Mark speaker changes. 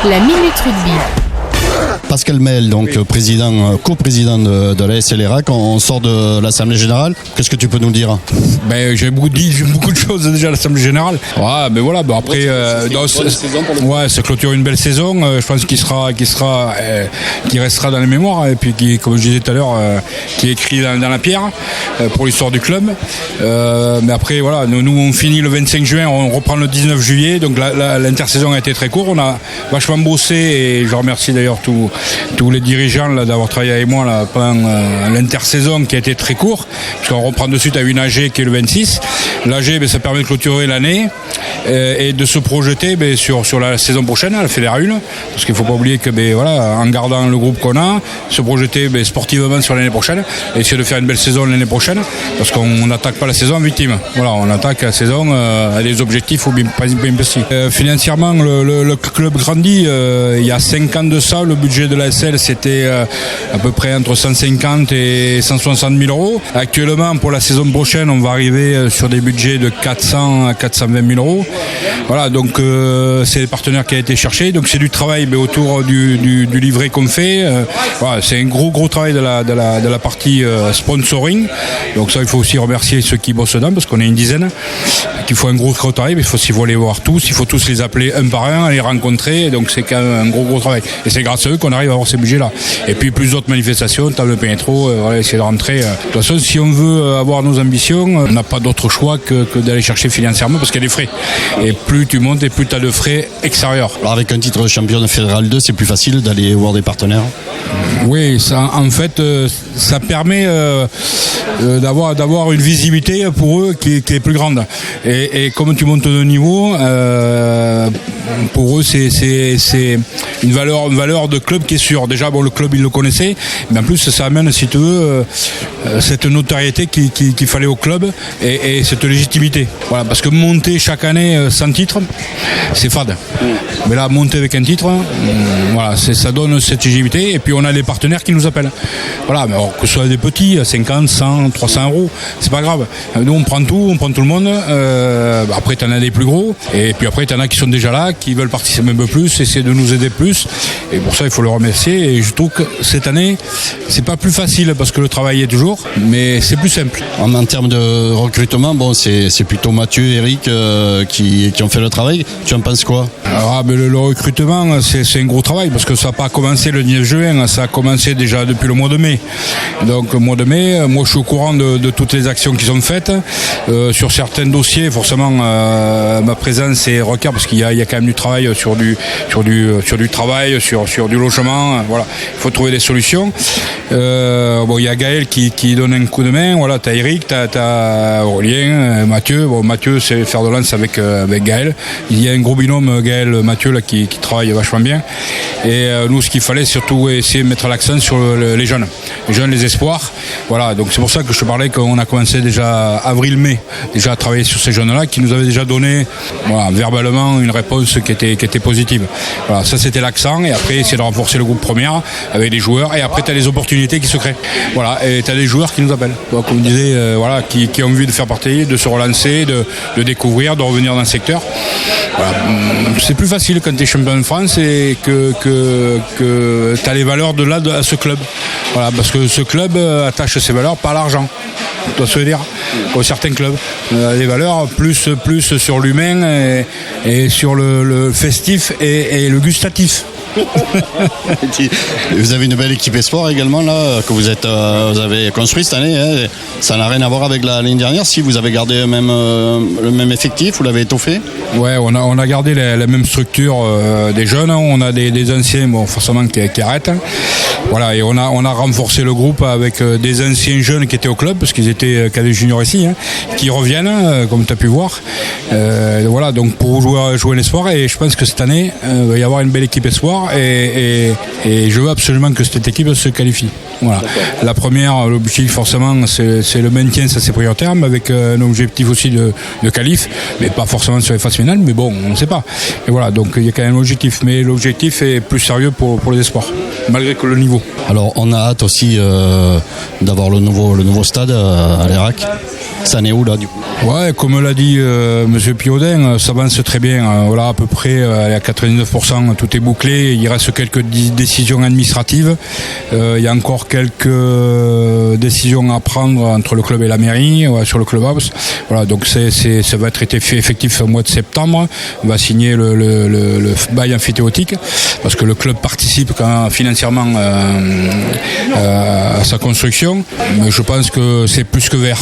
Speaker 1: La Minute Rugby.
Speaker 2: Pascal Mel, donc coprésident de la SLRAC, on sort de l'Assemblée Générale. Qu'est-ce que tu peux nous dire?
Speaker 3: J'ai beaucoup de choses déjà à l'Assemblée Générale. Ouais, mais voilà, après, ça clôture une belle saison. Je pense qu'il restera dans les mémoires et puis qui, comme je disais tout à l'heure, qui est écrit dans la pierre pour l'histoire du club. Mais après, voilà, nous on finit le 25 juin, on reprend le 19 juillet. Donc l'intersaison a été très courte. On a vachement bossé et je remercie d'ailleurs tous les dirigeants là, d'avoir travaillé avec moi là, pendant l'intersaison qui a été très court, puisqu'on reprend de suite à une AG qui est le 26. L'AG, ça permet de clôturer l'année et de se projeter sur la saison prochaine, la Fédéral 1, parce qu'il ne faut pas oublier que en gardant le groupe qu'on a, se projeter sportivement sur l'année prochaine et essayer de faire une belle saison l'année prochaine, parce qu'on n'attaque pas la saison en victime. Voilà, on attaque la saison à des objectifs bien précis. Financièrement, le club grandit. Il y a 5 ans de ça, le budget de la SL c'était à peu près entre 150 et 160 000 euros. Actuellement, pour la saison prochaine, on va arriver sur des budgets de 400 à 420 000 euros. Voilà, donc c'est les partenaires qui a été cherché. Donc c'est du travail autour du livret qu'on fait. Voilà, c'est un gros travail de la partie sponsoring. Donc ça, il faut aussi remercier ceux qui bossent dedans, parce qu'on est une dizaine, qu'il faut un gros travail, mais il faut les voir tous, il faut tous les appeler un par un, les rencontrer. Donc c'est quand même un gros travail. Et c'est grâce à eux qu'on arrive à avoir ces budgets-là. Et puis plus d'autres manifestations, table pénétro, essayer de rentrer. De toute façon, si on veut avoir nos ambitions, on n'a pas d'autre choix que d'aller chercher financièrement, parce qu'il y a des frais. Et plus tu montes et plus tu as de frais extérieurs.
Speaker 2: Alors avec un titre de champion de Fédéral 2, c'est plus facile d'aller voir des partenaires?
Speaker 3: Oui, ça, en fait, ça permet d'avoir une visibilité pour eux qui est plus grande. Et comme tu montes de niveau, pour eux, c'est une valeur de club qui est sûre. Déjà, le club, ils le connaissaient, mais en plus, ça amène, si tu veux, cette notoriété qu'il fallait au club et cette légitimité. Voilà, parce que monter chaque année sans titre, c'est fade. Mais là, monter avec un titre, voilà, ça donne cette légitimité. Et puis, on a les partenaires qui nous appellent. Voilà, mais alors, que ce soit des petits, à 50, 100, 300 euros, c'est pas grave. Nous, on prend tout le monde. Après, tu en as des plus gros. Et puis après, tu en as qui sont déjà là, qui veulent participer un peu plus, essayer de nous aider plus. Et pour ça, il faut le remercier. Et je trouve que cette année, c'est pas plus facile parce que le travail est toujours, mais c'est plus simple.
Speaker 2: En termes de recrutement, c'est plutôt Mathieu et Eric qui ont fait le travail. Tu en penses quoi?
Speaker 3: Alors, le recrutement, c'est un gros travail parce que ça n'a pas commencé le 9 juin, ça a commencé déjà depuis le mois de mai. Donc, le mois de mai, moi, je suis au courant de toutes les actions qui sont faites. Sur certains dossiers, forcément, ma présence est requiert parce qu'il y a quand même du travail sur du travail, sur du logement. Voilà, il faut trouver des solutions. Il y a Gaël qui donne un coup de main. Voilà, t'as Eric, t'as Aurélien, Mathieu. Mathieu, c'est faire de lance avec Gaël. Il y a un gros binôme Gaël-Mathieu là qui travaille vachement bien. Et nous, ce qu'il fallait surtout essayer de mettre l'accent sur les jeunes, les espoirs. Voilà, donc c'est pour ça que je te parlais qu'on a commencé déjà avril-mai déjà à travailler sur ces jeunes-là qui nous avaient déjà donné verbalement une réponse qui était positive. Voilà, ça c'était l'accent. Et après, essayer de renforcer le groupe première avec des joueurs. Et après, tu as les opportunités qui se créent. Voilà, et tu as des joueurs qui nous appellent. Donc, comme je disais, qui ont envie de faire partie, de se relancer, de découvrir, de revenir dans le secteur. Voilà. C'est plus facile quand tu es champion de France et que tu as les valeurs de là à ce club. Voilà, parce que ce club attache ses valeurs par l'argent. Tu dois se dire, comme certains clubs, les valeurs plus sur l'humain et sur le festif et le gustatif.
Speaker 2: Vous avez une belle équipe espoir également là que vous avez construit cette année. Hein. Ça n'a rien à voir avec l'année dernière. Si vous avez gardé le même effectif, vous l'avez étoffé?
Speaker 3: Ouais, on a gardé la même structure des jeunes. On a des anciens, forcément qui arrêtent. Voilà, et on a renforcé le groupe avec des anciens jeunes qui étaient au club parce qu'ils étaient cadets juniors ici, qui reviennent, comme tu as pu voir. Voilà, donc pour jouer l'espoir. Et je pense que cette année, il va y avoir une belle équipe espoir. Et je veux absolument que cette équipe se qualifie. Voilà. La première, l'objectif forcément, c'est le maintien, ça c'est prioritaire, mais avec un objectif aussi de qualif, mais pas forcément sur les phases finales, mais bon, on ne sait pas. Et voilà, donc il y a quand même l'objectif, mais l'objectif est plus sérieux pour les espoirs, malgré que le niveau.
Speaker 2: Alors on a hâte aussi d'avoir le nouveau stade à l'ERAC. Ça en est où là du coup?
Speaker 3: Ouais, comme l'a dit Monsieur Piaudin, ça avance très bien. Voilà, à peu près à 99%, tout est bouclé. Il reste quelques décisions administratives. Il y a encore quelques décisions à prendre entre le club et la mairie, sur le clubhouse. Voilà, donc ça va être effectif au mois de septembre. On va signer le bail amphithéotique parce que le club participe quand même financièrement à sa construction. Mais je pense que c'est plus que vert.